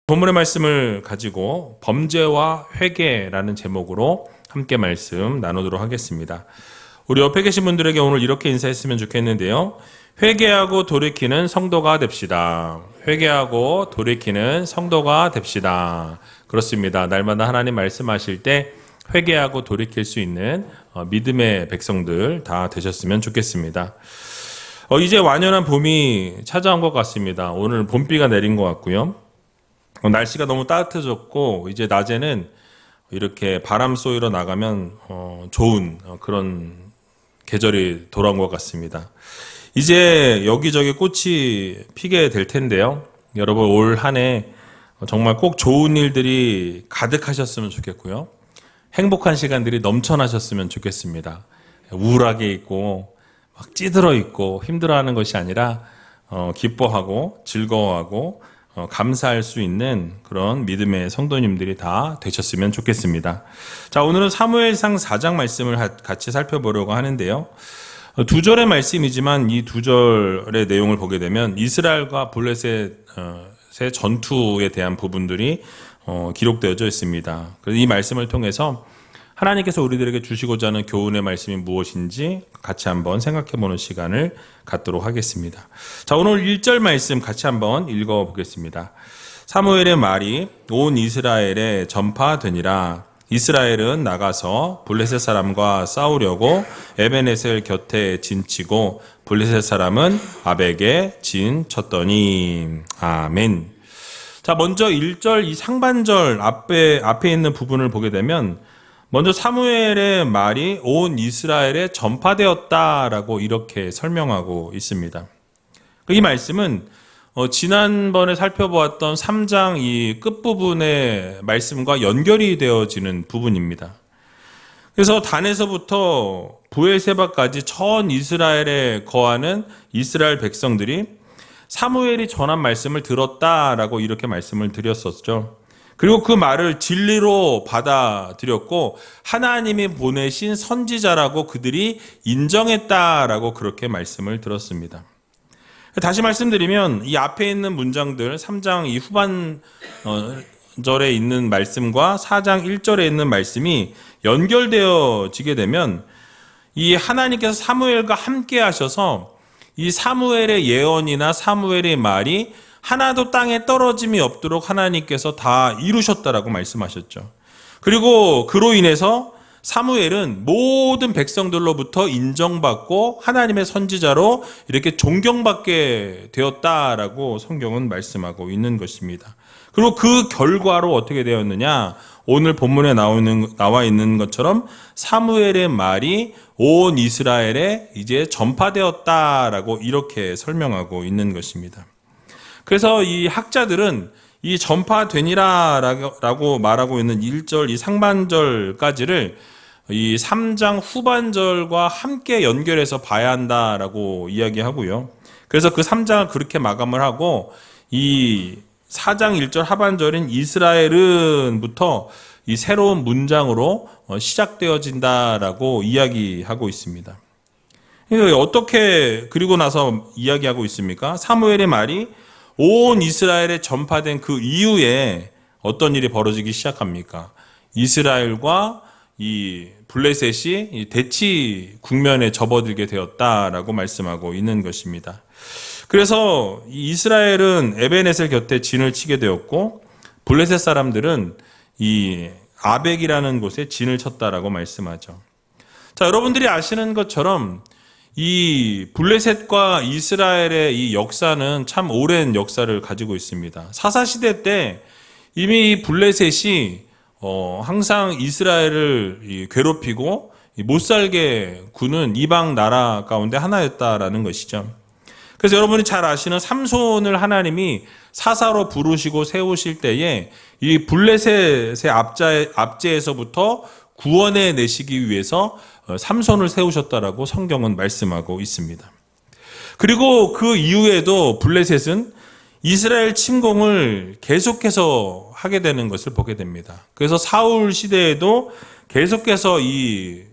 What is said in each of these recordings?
본문의 말씀을 가지고 범죄와 회개라는 제목으로 함께 말씀 나누도록 하겠습니다. 우리 옆에 계신 분들에게 오늘 이렇게 인사했으면 좋겠는데요. 회개하고 돌이키는 성도가 됩시다. 회개하고 돌이키는 성도가 됩시다. 그렇습니다. 날마다 하나님 말씀하실 때 회개하고 돌이킬 수 있는 믿음의 백성들 다 되셨으면 좋겠습니다. 이제 완연한 봄이 찾아온 것 같습니다. 오늘 봄비가 내린 것 같고요. 날씨가 너무 따뜻해졌고 이제 낮에는 이렇게 바람 쏘이러 나가면 좋은 그런 계절이 돌아온 것 같습니다. 이제 여기저기 꽃이 피게 될 텐데요. 여러분 올 한 해 정말 꼭 좋은 일들이 가득하셨으면 좋겠고요. 행복한 시간들이 넘쳐나셨으면 좋겠습니다. 우울하게 있고 막 찌들어 있고 힘들어하는 것이 아니라 기뻐하고 즐거워하고 감사할 수 있는 그런 믿음의 성도님들이 다 되셨으면 좋겠습니다. 자, 오늘은 사무엘상 4장 말씀을 같이 살펴보려고 하는데요. 두 절의 말씀이지만 이 두 절의 내용을 보게 되면 이스라엘과 블레셋의 전투에 대한 부분들이 기록되어져 있습니다. 그래서 이 말씀을 통해서 하나님께서 우리들에게 주시고자 하는 교훈의 말씀이 무엇인지 같이 한번 생각해보는 시간을 갖도록 하겠습니다. 자, 오늘 1절 말씀 같이 한번 읽어보겠습니다. 사무엘의 말이 온 이스라엘에 전파되니라. 이스라엘은 나가서 블레셋 사람과 싸우려고 에벤에셀 곁에 진치고 블레셋 사람은 아벡에 진쳤더니. 아멘. 자, 먼저 1절 이 상반절 앞에 있는 부분을 보게 되면 먼저 사무엘의 말이 온 이스라엘에 전파되었다라고 이렇게 설명하고 있습니다. 이 말씀은 지난번에 살펴보았던 3장 이 끝부분의 말씀과 연결이 되어지는 부분입니다. 그래서 단에서부터 브엘세바까지 전 이스라엘에 거하는 이스라엘 백성들이 사무엘이 전한 말씀을 들었다라고 이렇게 말씀을 드렸었죠. 그리고 그 말을 진리로 받아들였고 하나님이 보내신 선지자라고 그들이 인정했다라고 그렇게 말씀을 들었습니다. 다시 말씀드리면 이 앞에 있는 문장들 3장 이 후반절에 있는 말씀과 4장 1절에 있는 말씀이 연결되어지게 되면 이 하나님께서 사무엘과 함께 하셔서 이 사무엘의 예언이나 사무엘의 말이 하나도 땅에 떨어짐이 없도록 하나님께서 다 이루셨다라고 말씀하셨죠. 그리고 그로 인해서 사무엘은 모든 백성들로부터 인정받고 하나님의 선지자로 이렇게 존경받게 되었다라고 성경은 말씀하고 있는 것입니다. 그리고 그 결과로 어떻게 되었느냐? 오늘 본문에 나와 있는 것처럼 사무엘의 말이 온 이스라엘에 이제 전파되었다라고 이렇게 설명하고 있는 것입니다. 그래서 이 학자들은 이 전파되니라라고 말하고 있는 1절 이 상반절까지를 이 3장 후반절과 함께 연결해서 봐야 한다라고 이야기하고요. 그래서 그 3장을 그렇게 마감을 하고 이 4장 1절 하반절인 이스라엘은부터 이 새로운 문장으로 시작되어진다라고 이야기하고 있습니다. 어떻게 그리고 나서 이야기하고 있습니까? 사무엘의 말이 온 이스라엘에 전파된 그 이후에 어떤 일이 벌어지기 시작합니까? 이스라엘과 이 블레셋이 이 대치 국면에 접어들게 되었다라고 말씀하고 있는 것입니다. 그래서 이스라엘은 에벤에셀 곁에 진을 치게 되었고 블레셋 사람들은 이 아벡이라는 곳에 진을 쳤다라고 말씀하죠. 자, 여러분들이 아시는 것처럼 이 블레셋과 이스라엘의 이 역사는 참 오랜 역사를 가지고 있습니다. 사사시대 때 이미 블레셋이 항상 이스라엘을 괴롭히고 못살게 구는 이방 나라 가운데 하나였다라는 것이죠. 그래서 여러분이 잘 아시는 삼손을 하나님이 사사로 부르시고 세우실 때에 이 블레셋의 압제에서부터 구원해 내시기 위해서 삼손을 세우셨다라고 성경은 말씀하고 있습니다. 그리고 그 이후에도 블레셋은 이스라엘 침공을 계속해서 하게 되는 것을 보게 됩니다. 그래서 사울 시대에도 계속해서 이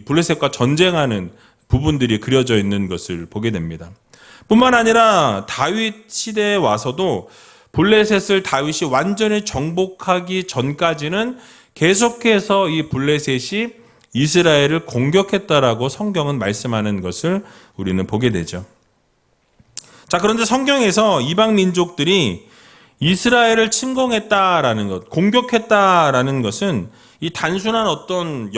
블레셋과 전쟁하는 부분들이 그려져 있는 것을 보게 됩니다. 뿐만 아니라 다윗 시대에 와서도 블레셋을 다윗이 완전히 정복하기 전까지는 계속해서 이 블레셋이 이스라엘을 공격했다라고 성경은 말씀하는 것을 우리는 보게 되죠. 자, 그런데 성경에서 이방 민족들이 이스라엘을 침공했다라는 것, 공격했다라는 것은 이 단순한 어떤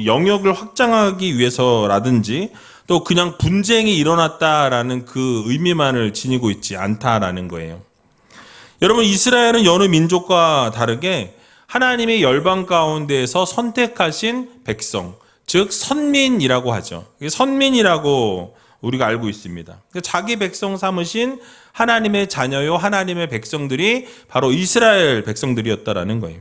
영역을 확장하기 위해서라든지 또 그냥 분쟁이 일어났다라는 그 의미만을 지니고 있지 않다라는 거예요. 여러분, 이스라엘은 여느 민족과 다르게 하나님의 열방 가운데에서 선택하신 백성, 즉 선민이라고 하죠. 선민이라고 우리가 알고 있습니다. 자기 백성 삼으신 하나님의 자녀요, 하나님의 백성들이 바로 이스라엘 백성들이었다라는 거예요.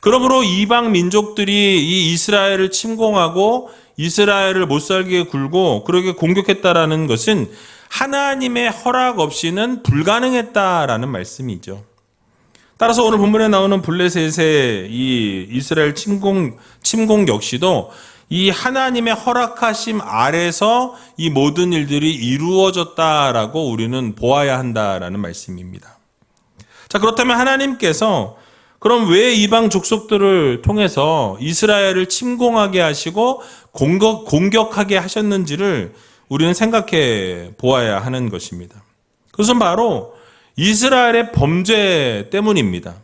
그러므로 이방 민족들이 이 이스라엘을 침공하고 이스라엘을 못살게 굴고 그렇게 공격했다라는 것은 하나님의 허락 없이는 불가능했다라는 말씀이죠. 따라서 오늘 본문에 나오는 블레셋의 이 이스라엘 침공 역시도 이 하나님의 허락하심 아래서 이 모든 일들이 이루어졌다라고 우리는 보아야 한다라는 말씀입니다. 자, 그렇다면 하나님께서 그럼 왜 이방 족속들을 통해서 이스라엘을 침공하게 하시고 공격하게 하셨는지를 우리는 생각해 보아야 하는 것입니다. 그것은 바로 이스라엘의 범죄 때문입니다.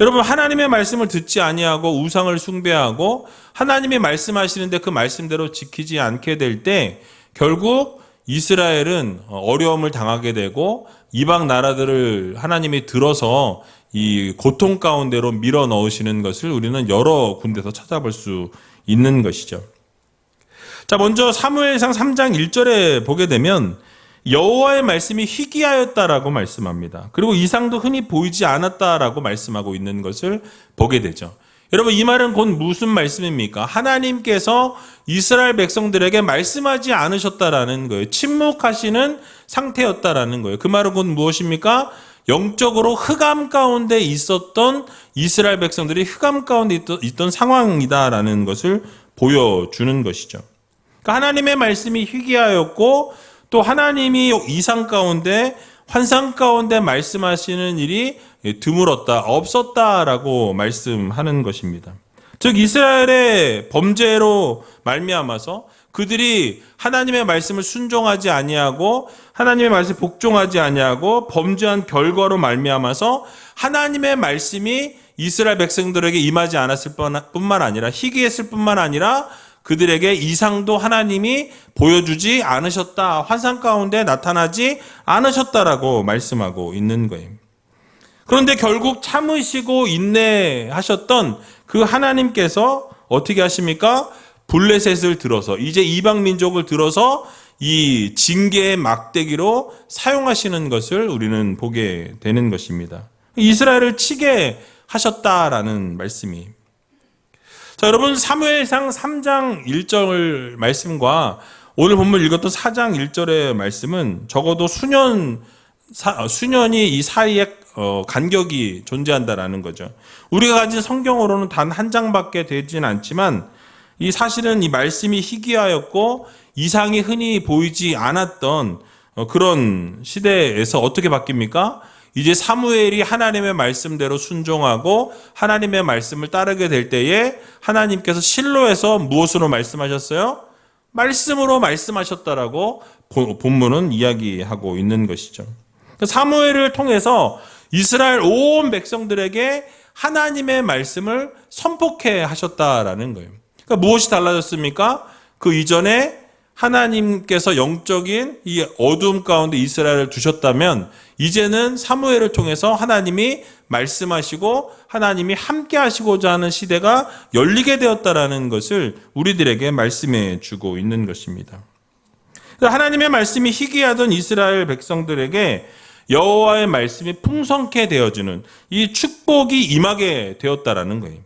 여러분, 하나님의 말씀을 듣지 아니하고 우상을 숭배하고 하나님이 말씀하시는데 그 말씀대로 지키지 않게 될 때 결국 이스라엘은 어려움을 당하게 되고 이방 나라들을 하나님이 들어서 이 고통 가운데로 밀어 넣으시는 것을 우리는 여러 군데서 찾아볼 수 있는 것이죠. 자, 먼저 사무엘상 3장 1절에 보게 되면 여호와의 말씀이 희귀하였다라고 말씀합니다. 그리고 이상도 흔히 보이지 않았다라고 말씀하고 있는 것을 보게 되죠. 여러분, 이 말은 곧 무슨 말씀입니까? 하나님께서 이스라엘 백성들에게 말씀하지 않으셨다라는 거예요. 침묵하시는 상태였다라는 거예요. 그 말은 곧 무엇입니까? 영적으로 흑암 가운데 있었던 이스라엘 백성들이 흑암 가운데 있던 상황이다라는 것을 보여주는 것이죠. 그러니까 하나님의 말씀이 희귀하였고 또 하나님이 이상 가운데 환상 가운데 말씀하시는 일이 드물었다, 없었다라고 말씀하는 것입니다. 즉 이스라엘의 범죄로 말미암아서 그들이 하나님의 말씀을 순종하지 아니하고 하나님의 말씀에 복종하지 아니하고 범죄한 결과로 말미암아서 하나님의 말씀이 이스라엘 백성들에게 임하지 않았을 뿐만 아니라 희귀했을 뿐만 아니라 그들에게 이상도 하나님이 보여주지 않으셨다, 환상 가운데 나타나지 않으셨다라고 말씀하고 있는 거예요. 그런데 결국 참으시고 인내하셨던 그 하나님께서 어떻게 하십니까? 블레셋을 들어서 이제 이방 민족을 들어서 이 징계의 막대기로 사용하시는 것을 우리는 보게 되는 것입니다. 이스라엘을 치게 하셨다라는 말씀이. 자, 여러분, 사무엘상 3장 1절 말씀과 오늘 본문 읽었던 4장 1절의 말씀은 적어도 수년이 이 사이에 간격이 존재한다라는 거죠. 우리가 가진 성경으로는 단 한 장밖에 되지는 않지만 이 사실은 이 말씀이 희귀하였고 이상이 흔히 보이지 않았던 그런 시대에서 어떻게 바뀝니까? 이제 사무엘이 하나님의 말씀대로 순종하고 하나님의 말씀을 따르게 될 때에 하나님께서 실로에서 무엇으로 말씀하셨어요? 말씀으로 말씀하셨다라고 본문은 이야기하고 있는 것이죠. 사무엘을 통해서 이스라엘 온 백성들에게 하나님의 말씀을 선포케 하셨다라는 거예요. 그러니까 무엇이 달라졌습니까? 그 이전에 하나님께서 영적인 이 어둠 가운데 이스라엘을 두셨다면 이제는 사무엘을 통해서 하나님이 말씀하시고 하나님이 함께 하시고자 하는 시대가 열리게 되었다라는 것을 우리들에게 말씀해 주고 있는 것입니다. 하나님의 말씀이 희귀하던 이스라엘 백성들에게 여호와의 말씀이 풍성케 되어주는 이 축복이 임하게 되었다라는 거예요.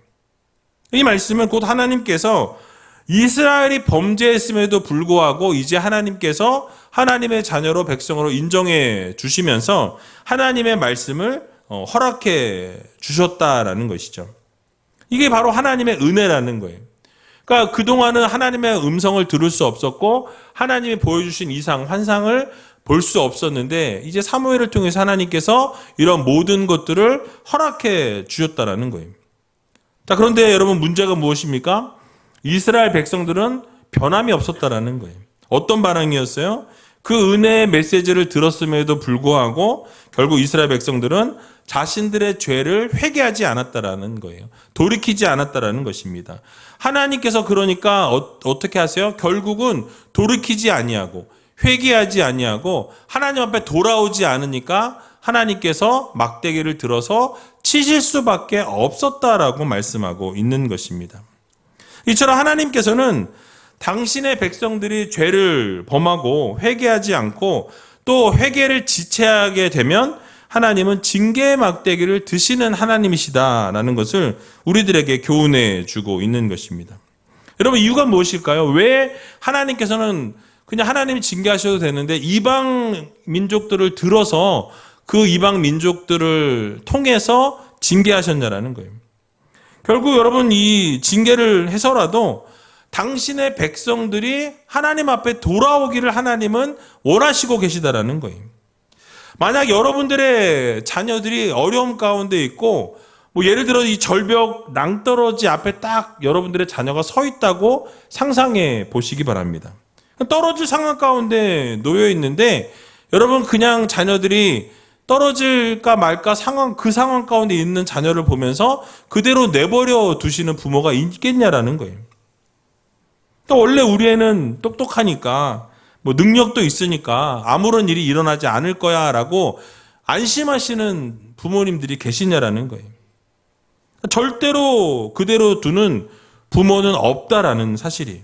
이 말씀은 곧 하나님께서 이스라엘이 범죄했음에도 불구하고 이제 하나님께서 하나님의 자녀로 백성으로 인정해 주시면서 하나님의 말씀을 허락해 주셨다라는 것이죠. 이게 바로 하나님의 은혜라는 거예요. 그러니까 그동안은 하나님의 음성을 들을 수 없었고 하나님이 보여주신 이상 환상을 볼 수 없었는데 이제 사무엘을 통해서 하나님께서 이런 모든 것들을 허락해 주셨다라는 거예요. 자, 그런데 여러분 문제가 무엇입니까? 이스라엘 백성들은 변함이 없었다라는 거예요. 어떤 반응이었어요? 그 은혜의 메시지를 들었음에도 불구하고 결국 이스라엘 백성들은 자신들의 죄를 회개하지 않았다라는 거예요. 돌이키지 않았다라는 것입니다. 하나님께서 그러니까 어떻게 하세요? 결국은 돌이키지 아니하고 회개하지 아니하고 하나님 앞에 돌아오지 않으니까 하나님께서 막대기를 들어서 치실 수밖에 없었다라고 말씀하고 있는 것입니다. 이처럼 하나님께서는 당신의 백성들이 죄를 범하고 회개하지 않고 또 회개를 지체하게 되면 하나님은 징계의 막대기를 드시는 하나님이시다라는 것을 우리들에게 교훈해 주고 있는 것입니다. 여러분, 이유가 무엇일까요? 왜 하나님께서는 그냥 하나님이 징계하셔도 되는데 이방 민족들을 들어서 그 이방 민족들을 통해서 징계하셨냐라는 거예요. 결국 여러분, 이 징계를 해서라도 당신의 백성들이 하나님 앞에 돌아오기를 하나님은 원하시고 계시다라는 거예요. 만약 여러분들의 자녀들이 어려움 가운데 있고 예를 들어 이 절벽 낭떠러지 앞에 딱 여러분들의 자녀가 서 있다고 상상해 보시기 바랍니다. 떨어질 상황 가운데 놓여 있는데 여러분, 그냥 자녀들이 떨어질까 말까 그 상황 가운데 있는 자녀를 보면서 그대로 내버려 두시는 부모가 있겠냐라는 거예요. 또 원래 우리 애는 똑똑하니까 능력도 있으니까 아무런 일이 일어나지 않을 거야 라고 안심하시는 부모님들이 계시냐라는 거예요. 절대로 그대로 두는 부모는 없다라는 사실이에요.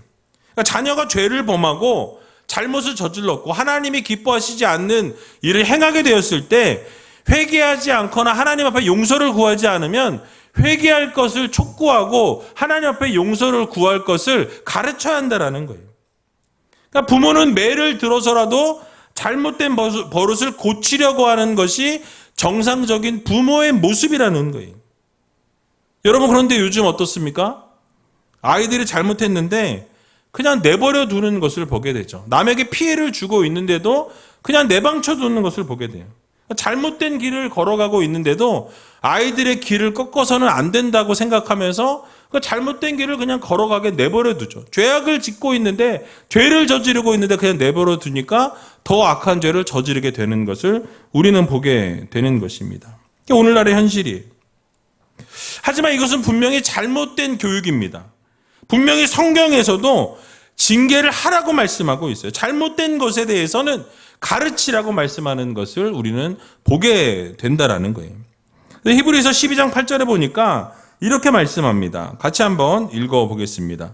그러니까 자녀가 죄를 범하고 잘못을 저질렀고 하나님이 기뻐하시지 않는 일을 행하게 되었을 때 회개하지 않거나 하나님 앞에 용서를 구하지 않으면 회개할 것을 촉구하고 하나님 앞에 용서를 구할 것을 가르쳐야 한다라는 거예요. 그러니까 부모는 매를 들어서라도 잘못된 버릇을 고치려고 하는 것이 정상적인 부모의 모습이라는 거예요. 여러분, 그런데 요즘 어떻습니까? 아이들이 잘못했는데 그냥 내버려 두는 것을 보게 되죠. 남에게 피해를 주고 있는데도 그냥 내방쳐 두는 것을 보게 돼요. 잘못된 길을 걸어가고 있는데도 아이들의 길을 꺾어서는 안 된다고 생각하면서 그 잘못된 길을 그냥 걸어가게 내버려 두죠. 죄악을 짓고 있는데, 죄를 저지르고 있는데 그냥 내버려 두니까 더 악한 죄를 저지르게 되는 것을 우리는 보게 되는 것입니다. 이게 오늘날의 현실이에요. 하지만 이것은 분명히 잘못된 교육입니다. 분명히 성경에서도 징계를 하라고 말씀하고 있어요. 잘못된 것에 대해서는 가르치라고 말씀하는 것을 우리는 보게 된다라는 거예요. 히브리서 12장 8절에 보니까 이렇게 말씀합니다. 같이 한번 읽어보겠습니다.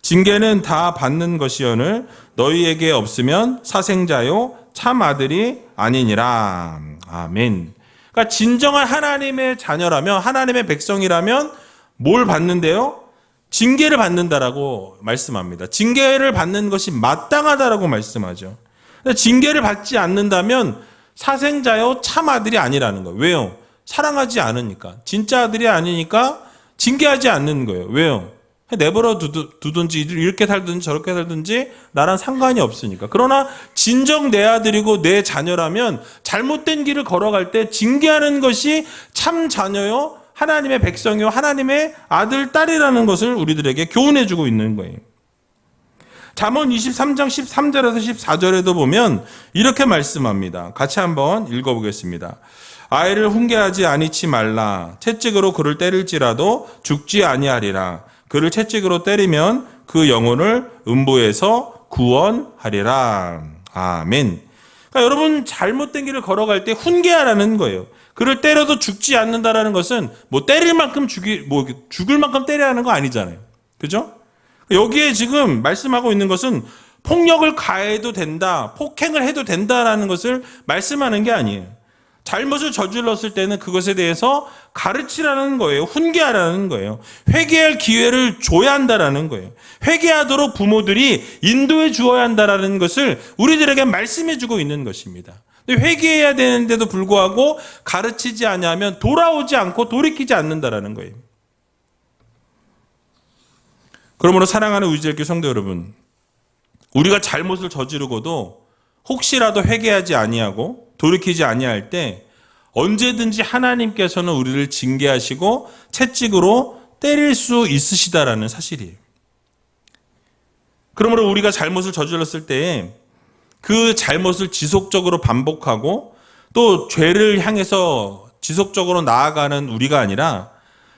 징계는 다 받는 것이오늘 너희에게 없으면 사생자요 참 아들이 아니니라. 아멘. 그러니까 진정한 하나님의 자녀라면, 하나님의 백성이라면 뭘 받는데요? 징계를 받는다라고 말씀합니다. 징계를 받는 것이 마땅하다라고 말씀하죠. 징계를 받지 않는다면 사생자요 참 아들이 아니라는 거예요. 왜요? 사랑하지 않으니까. 진짜 아들이 아니니까 징계하지 않는 거예요. 왜요? 내버려 두든지 이렇게 살든지 저렇게 살든지 나랑 상관이 없으니까. 그러나 진정 내 아들이고 내 자녀라면 잘못된 길을 걸어갈 때 징계하는 것이 참 자녀요 하나님의 백성이요 하나님의 아들, 딸이라는 것을 우리들에게 교훈해주고 있는 거예요. 잠언 23장 13절에서 14절에도 보면 이렇게 말씀합니다. 같이 한번 읽어보겠습니다. 아이를 훈계하지 아니치 말라. 채찍으로 그를 때릴지라도 죽지 아니하리라. 그를 채찍으로 때리면 그 영혼을 음부에서 구원하리라. 아멘. 그러니까 여러분, 잘못된 길을 걸어갈 때 훈계하라는 거예요. 그를 때려도 죽지 않는다라는 것은 때릴 만큼 죽을 만큼 때려야 하는 거 아니잖아요. 그죠? 여기에 지금 말씀하고 있는 것은 폭력을 가해도 된다, 폭행을 해도 된다라는 것을 말씀하는 게 아니에요. 잘못을 저질렀을 때는 그것에 대해서 가르치라는 거예요. 훈계하라는 거예요. 회개할 기회를 줘야 한다라는 거예요. 회개하도록 부모들이 인도해 주어야 한다라는 것을 우리들에게 말씀해 주고 있는 것입니다. 회개해야 되는데도 불구하고 가르치지 않으면 돌아오지 않고 돌이키지 않는다라는 거예요. 그러므로 사랑하는 우리들교 성도 여러분, 우리가 잘못을 저지르고도 혹시라도 회개하지 아니하고 돌이키지 아니할 때 언제든지 하나님께서는 우리를 징계하시고 채찍으로 때릴 수 있으시다라는 사실이에요. 그러므로 우리가 잘못을 저질렀을 때에 그 잘못을 지속적으로 반복하고 또 죄를 향해서 지속적으로 나아가는 우리가 아니라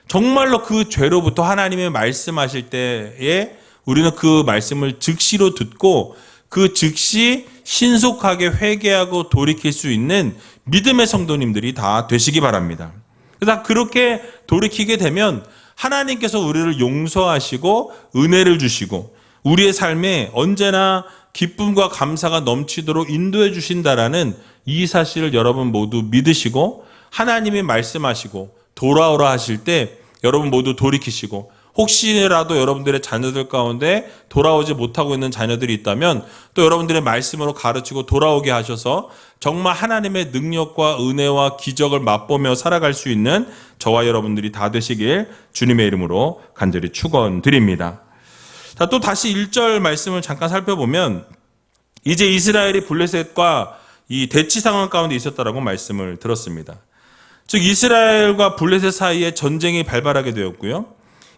정말로 그 죄로부터 하나님의 말씀하실 때에 우리는 그 말씀을 즉시로 듣고 그 즉시 신속하게 회개하고 돌이킬 수 있는 믿음의 성도님들이 다 되시기 바랍니다. 그래서 그렇게 돌이키게 되면 하나님께서 우리를 용서하시고 은혜를 주시고 우리의 삶에 언제나 기쁨과 감사가 넘치도록 인도해 주신다라는 이 사실을 여러분 모두 믿으시고 하나님이 말씀하시고 돌아오라 하실 때 여러분 모두 돌이키시고 혹시라도 여러분들의 자녀들 가운데 돌아오지 못하고 있는 자녀들이 있다면 또 여러분들의 말씀으로 가르치고 돌아오게 하셔서 정말 하나님의 능력과 은혜와 기적을 맛보며 살아갈 수 있는 저와 여러분들이 다 되시길 주님의 이름으로 간절히 축원드립니다. 자, 또 다시 1절 말씀을 잠깐 살펴보면 이제 이스라엘이 블레셋과 이 대치 상황 가운데 있었다라고 말씀을 들었습니다. 즉 이스라엘과 블레셋 사이에 전쟁이 발발하게 되었고요.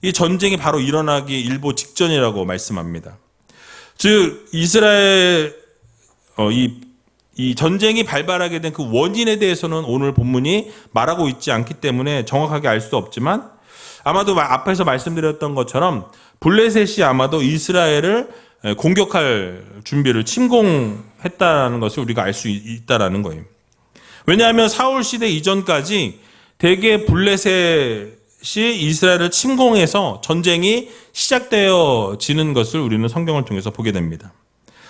이 전쟁이 바로 일어나기 일보 직전이라고 말씀합니다. 즉 이스라엘 이 전쟁이 발발하게 된 그 원인에 대해서는 오늘 본문이 말하고 있지 않기 때문에 정확하게 알 수 없지만 아마도 앞에서 말씀드렸던 것처럼 블레셋이 아마도 이스라엘을 공격할 준비를 침공했다는 것을 우리가 알 수 있다라는 거예요. 왜냐하면 사울 시대 이전까지 대개 블레셋이 이스라엘을 침공해서 전쟁이 시작되어지는 것을 우리는 성경을 통해서 보게 됩니다.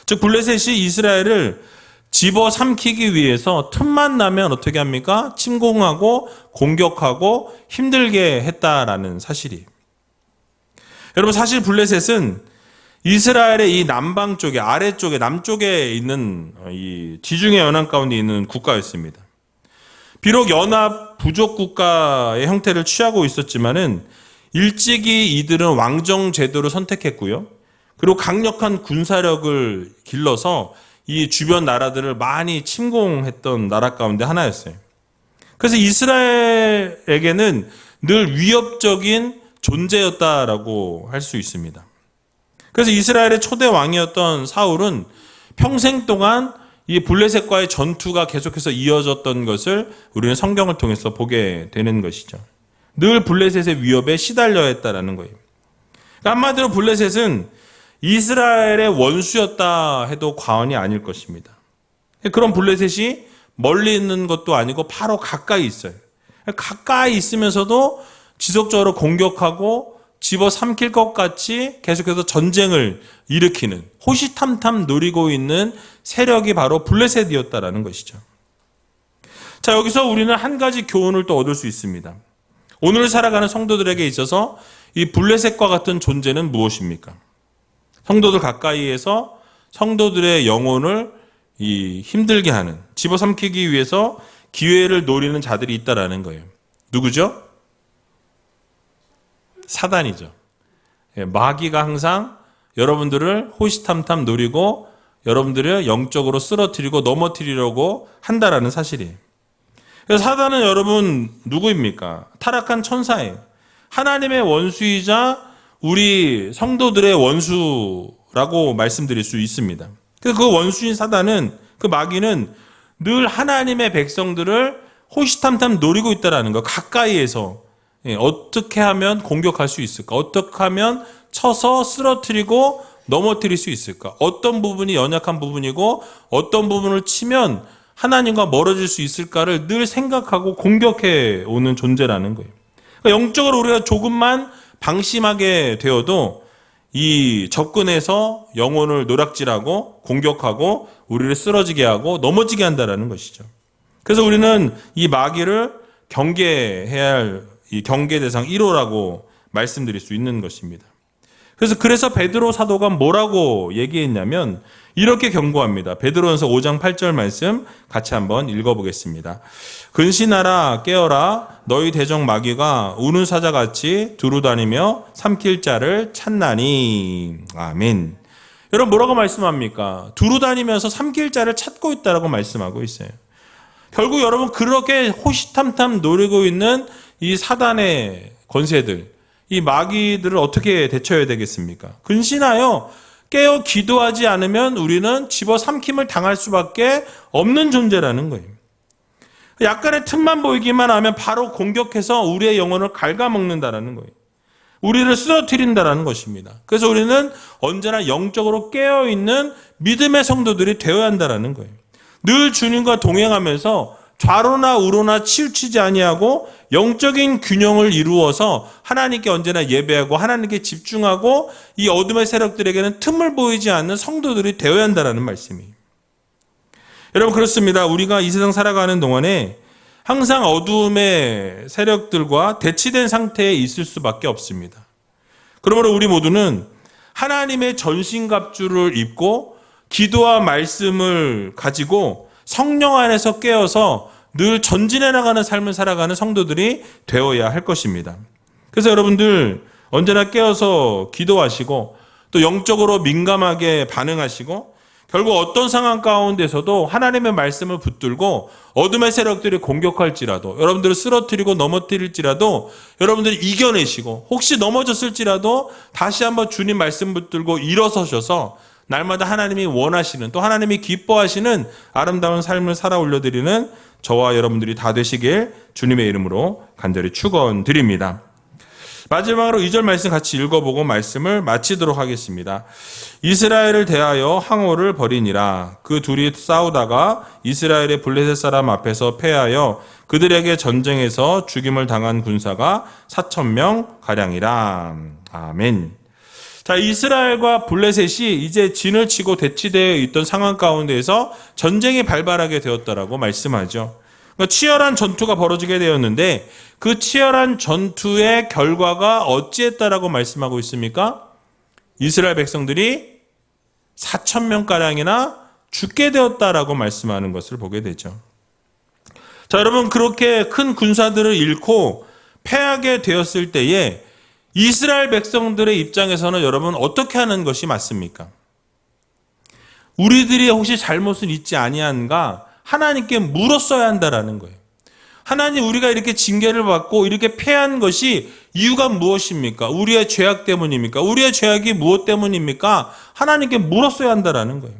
즉 블레셋이 이스라엘을 집어삼키기 위해서 틈만 나면 어떻게 합니까? 침공하고 공격하고 힘들게 했다라는 사실이에요. 여러분 사실 블레셋은 이스라엘의 이 남방 쪽에 아래쪽에 남쪽에 있는 이 지중해 연안 가운데 있는 국가였습니다. 비록 연합 부족 국가의 형태를 취하고 있었지만은 일찍이 이들은 왕정 제도를 선택했고요. 그리고 강력한 군사력을 길러서 이 주변 나라들을 많이 침공했던 나라 가운데 하나였어요. 그래서 이스라엘에게는 늘 위협적인 존재였다라고 할 수 있습니다. 그래서 이스라엘의 초대 왕이었던 사울은 평생 동안 이 블레셋과의 전투가 계속해서 이어졌던 것을 우리는 성경을 통해서 보게 되는 것이죠. 늘 블레셋의 위협에 시달려야 했다라는 거예요. 그러니까 한마디로 블레셋은 이스라엘의 원수였다 해도 과언이 아닐 것입니다. 그런 블레셋이 멀리 있는 것도 아니고 바로 가까이 있어요. 가까이 있으면서도 지속적으로 공격하고 집어삼킬 것 같이 계속해서 전쟁을 일으키는 호시탐탐 노리고 있는 세력이 바로 블레셋이었다라는 것이죠. 자, 여기서 우리는 한 가지 교훈을 또 얻을 수 있습니다. 오늘 살아가는 성도들에게 있어서 이 블레셋과 같은 존재는 무엇입니까? 성도들 가까이에서 성도들의 영혼을 힘들게 하는, 집어삼키기 위해서 기회를 노리는 자들이 있다라는 거예요. 누구죠? 사단이죠. 마귀가 항상 여러분들을 호시탐탐 노리고 여러분들을 영적으로 쓰러뜨리고 넘어뜨리려고 한다라는 사실이에요. 그래서 사단은 여러분 누구입니까? 타락한 천사예요. 하나님의 원수이자 우리 성도들의 원수라고 말씀드릴 수 있습니다. 그래서 그 원수인 사단은, 그 마귀는 늘 하나님의 백성들을 호시탐탐 노리고 있다라는 거. 가까이에서 어떻게 하면 공격할 수 있을까? 어떻게 하면 쳐서 쓰러뜨리고 넘어뜨릴 수 있을까? 어떤 부분이 연약한 부분이고 어떤 부분을 치면 하나님과 멀어질 수 있을까를 늘 생각하고 공격해 오는 존재라는 거예요. 그러니까 영적으로 우리가 조금만 방심하게 되어도 이 접근해서 영혼을 노략질하고 공격하고 우리를 쓰러지게 하고 넘어지게 한다는 것이죠. 그래서 우리는 이 마귀를 경계해야 할 이 경계 대상 1호라고 말씀드릴 수 있는 것입니다. 그래서 베드로 사도가 뭐라고 얘기했냐면 이렇게 경고합니다. 베드로전서 5장 8절 말씀 같이 한번 읽어보겠습니다. 근신하라 깨어라 너희 대적 마귀가 우는 사자같이 두루다니며 삼킬 자를 찾나니. 아멘. 여러분 뭐라고 말씀합니까? 두루 다니면서 삼킬 자를 찾고 있다라고 말씀하고 있어요. 결국 여러분 그렇게 호시탐탐 노리고 있는 이 사단의 권세들, 이 마귀들을 어떻게 대처해야 되겠습니까? 근신하여 깨어 기도하지 않으면 우리는 집어삼킴을 당할 수밖에 없는 존재라는 거예요. 약간의 틈만 보이기만 하면 바로 공격해서 우리의 영혼을 갉아먹는다라는 거예요. 우리를 쓰러뜨린다라는 것입니다. 그래서 우리는 언제나 영적으로 깨어있는 믿음의 성도들이 되어야 한다라는 거예요. 늘 주님과 동행하면서 좌로나 우로나 치우치지 아니하고 영적인 균형을 이루어서 하나님께 언제나 예배하고 하나님께 집중하고 이 어둠의 세력들에게는 틈을 보이지 않는 성도들이 되어야 한다는 말씀이에요. 여러분 그렇습니다. 우리가 이 세상 살아가는 동안에 항상 어두움의 세력들과 대치된 상태에 있을 수밖에 없습니다. 그러므로 우리 모두는 하나님의 전신갑주를 입고 기도와 말씀을 가지고 성령 안에서 깨어서 늘 전진해 나가는 삶을 살아가는 성도들이 되어야 할 것입니다. 그래서 여러분들 언제나 깨어서 기도하시고 또 영적으로 민감하게 반응하시고 결국 어떤 상황 가운데서도 하나님의 말씀을 붙들고 어둠의 세력들이 공격할지라도 여러분들을 쓰러뜨리고 넘어뜨릴지라도 여러분들이 이겨내시고 혹시 넘어졌을지라도 다시 한번 주님 말씀 붙들고 일어서셔서 날마다 하나님이 원하시는 또 하나님이 기뻐하시는 아름다운 삶을 살아 올려드리는 저와 여러분들이 다 되시길 주님의 이름으로 간절히 축원드립니다. 마지막으로 2절 말씀 같이 읽어보고 말씀을 마치도록 하겠습니다. 이스라엘을 대하여 항오를 벌이니라. 그 둘이 싸우다가 이스라엘의 블레셋 사람 앞에서 패하여 그들에게 전쟁에서 죽임을 당한 군사가 4,000명 가량이라. 아멘. 자, 이스라엘과 블레셋이 이제 진을 치고 대치되어 있던 상황 가운데에서 전쟁이 발발하게 되었다라고 말씀하죠. 그러니까 치열한 전투가 벌어지게 되었는데 그 치열한 전투의 결과가 어찌했다라고 말씀하고 있습니까? 이스라엘 백성들이 4,000명가량이나 죽게 되었다라고 말씀하는 것을 보게 되죠. 자, 여러분 그렇게 큰 군사들을 잃고 패하게 되었을 때에 이스라엘 백성들의 입장에서는 여러분 어떻게 하는 것이 맞습니까? 우리들이 혹시 잘못은 있지 아니한가 하나님께 물었어야 한다라는 거예요. 하나님 우리가 이렇게 징계를 받고 이렇게 패한 것이 이유가 무엇입니까? 우리의 죄악 때문입니까? 우리의 죄악이 무엇 때문입니까? 하나님께 물었어야 한다라는 거예요.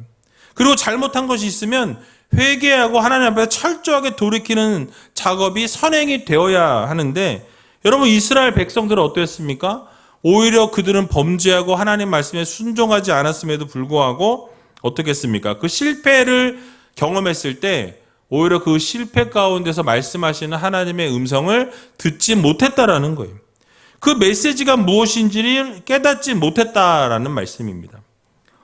그리고 잘못한 것이 있으면 회개하고 하나님 앞에 철저하게 돌이키는 작업이 선행이 되어야 하는데 여러분 이스라엘 백성들은 어땠습니까? 오히려 그들은 범죄하고 하나님 말씀에 순종하지 않았음에도 불구하고 어떻게 했습니까? 그 실패를 경험했을 때 오히려 그 실패 가운데서 말씀하시는 하나님의 음성을 듣지 못했다라는 거예요. 그 메시지가 무엇인지를 깨닫지 못했다라는 말씀입니다.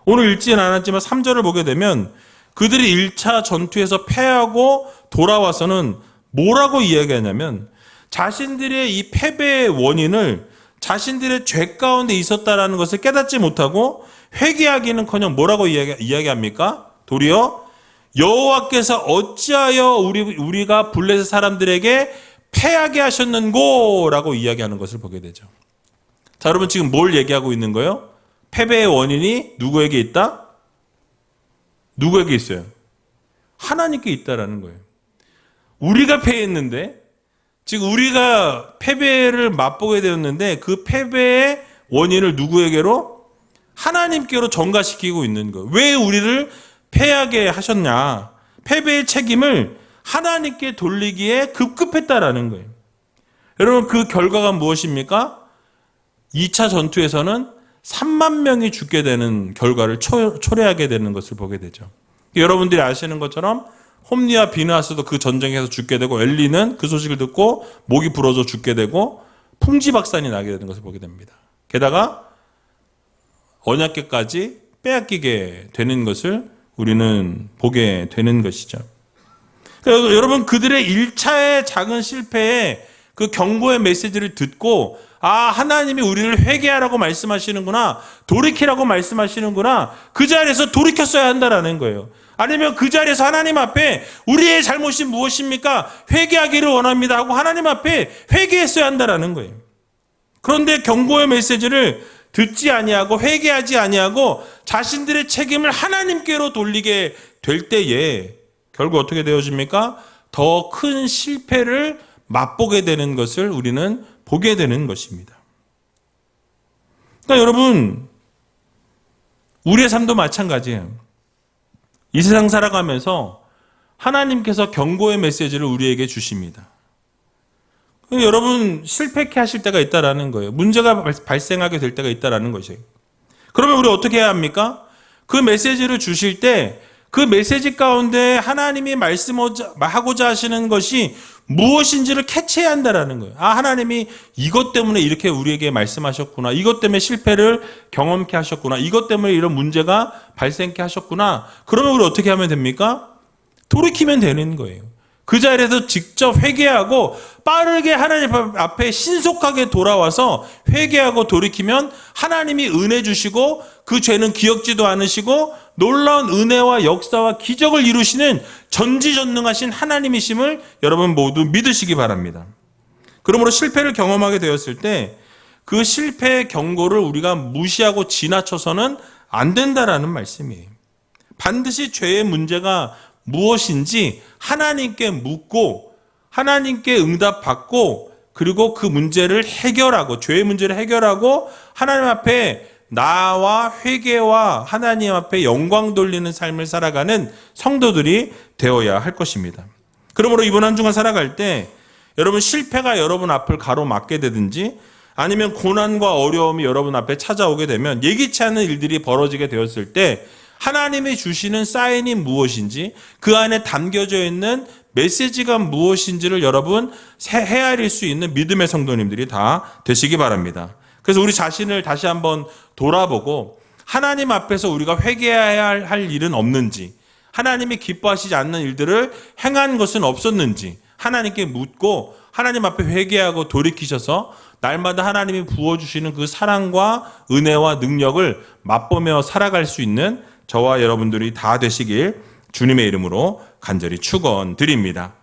오늘 읽지는 않았지만 3절을 보게 되면 그들이 1차 전투에서 패하고 돌아와서는 뭐라고 이야기하냐면 자신들의 이 패배의 원인을 자신들의 죄 가운데 있었다라는 것을 깨닫지 못하고 회개하기는커녕 뭐라고 이야기합니까? 도리어 여호와께서 어찌하여 우리가 블레셋 사람들에게 패하게 하셨는고라고 이야기하는 것을 보게 되죠. 자, 여러분 지금 뭘 얘기하고 있는 거예요? 패배의 원인이 누구에게 있다? 누구에게 있어요? 하나님께 있다라는 거예요. 우리가 패했는데 지금 우리가 패배를 맛보게 되었는데 그 패배의 원인을 누구에게로? 하나님께로 전가시키고 있는 거예요. 왜 우리를 패하게 하셨냐? 패배의 책임을 하나님께 돌리기에 급급했다라는 거예요. 여러분 그 결과가 무엇입니까? 2차 전투에서는 3만 명이 죽게 되는 결과를 초래하게 되는 것을 보게 되죠. 여러분들이 아시는 것처럼 홈리와 비느하스도 그 전쟁에서 죽게 되고 엘리는 그 소식을 듣고 목이 부러져 죽게 되고 풍지박산이 나게 되는 것을 보게 됩니다. 게다가 언약궤까지 빼앗기게 되는 것을 우리는 보게 되는 것이죠. 그러니까 여러분 그들의 1차의 작은 실패에 그 경고의 메시지를 듣고 하나님이 우리를 회개하라고 말씀하시는구나, 돌이키라고 말씀하시는구나, 그 자리에서 돌이켰어야 한다라는 거예요. 아니면 그 자리에서 하나님 앞에 우리의 잘못이 무엇입니까? 회개하기를 원합니다 하고 하나님 앞에 회개했어야 한다라는 거예요. 그런데 경고의 메시지를 듣지 아니하고 회개하지 아니하고 자신들의 책임을 하나님께로 돌리게 될 때에 결국 어떻게 되어집니까? 더 큰 실패를 맛보게 되는 것을 우리는 보게 되는 것입니다. 그러니까 여러분, 우리의 삶도 마찬가지예요. 이 세상 살아가면서 하나님께서 경고의 메시지를 우리에게 주십니다. 여러분, 실패케 하실 때가 있다라는 거예요. 문제가 발생하게 될 때가 있다라는 것이에요. 그러면 우리 어떻게 해야 합니까? 그 메시지를 주실 때 그 메시지 가운데 하나님이 말씀하고자 하시는 것이 무엇인지를 캐치해야 한다라는 거예요. 아, 하나님이 이것 때문에 이렇게 우리에게 말씀하셨구나. 이것 때문에 실패를 경험케 하셨구나. 이것 때문에 이런 문제가 발생케 하셨구나. 그러면 우리 어떻게 하면 됩니까? 돌이키면 되는 거예요. 그 자리에서 직접 회개하고 빠르게 하나님 앞에 신속하게 돌아와서 회개하고 돌이키면 하나님이 은혜 주시고 그 죄는 기억지도 않으시고 놀라운 은혜와 역사와 기적을 이루시는 전지전능하신 하나님이심을 여러분 모두 믿으시기 바랍니다. 그러므로 실패를 경험하게 되었을 때 그 실패의 경고를 우리가 무시하고 지나쳐서는 안 된다라는 말씀이에요. 반드시 죄의 문제가 무엇인지 하나님께 묻고 하나님께 응답받고 그리고 그 문제를 해결하고 죄의 문제를 해결하고 하나님 앞에 나와 회개와 하나님 앞에 영광 돌리는 삶을 살아가는 성도들이 되어야 할 것입니다. 그러므로 이번 한 주간 살아갈 때 여러분 실패가 여러분 앞을 가로막게 되든지 아니면 고난과 어려움이 여러분 앞에 찾아오게 되면 예기치 않은 일들이 벌어지게 되었을 때 하나님이 주시는 사인이 무엇인지 그 안에 담겨져 있는 메시지가 무엇인지를 여러분 헤아릴 수 있는 믿음의 성도님들이 다 되시기 바랍니다. 그래서 우리 자신을 다시 한번 돌아보고 하나님 앞에서 우리가 회개해야 할 일은 없는지 하나님이 기뻐하시지 않는 일들을 행한 것은 없었는지 하나님께 묻고 하나님 앞에 회개하고 돌이키셔서 날마다 하나님이 부어주시는 그 사랑과 은혜와 능력을 맛보며 살아갈 수 있는 저와 여러분들이 다 되시길 주님의 이름으로 간절히 축원드립니다.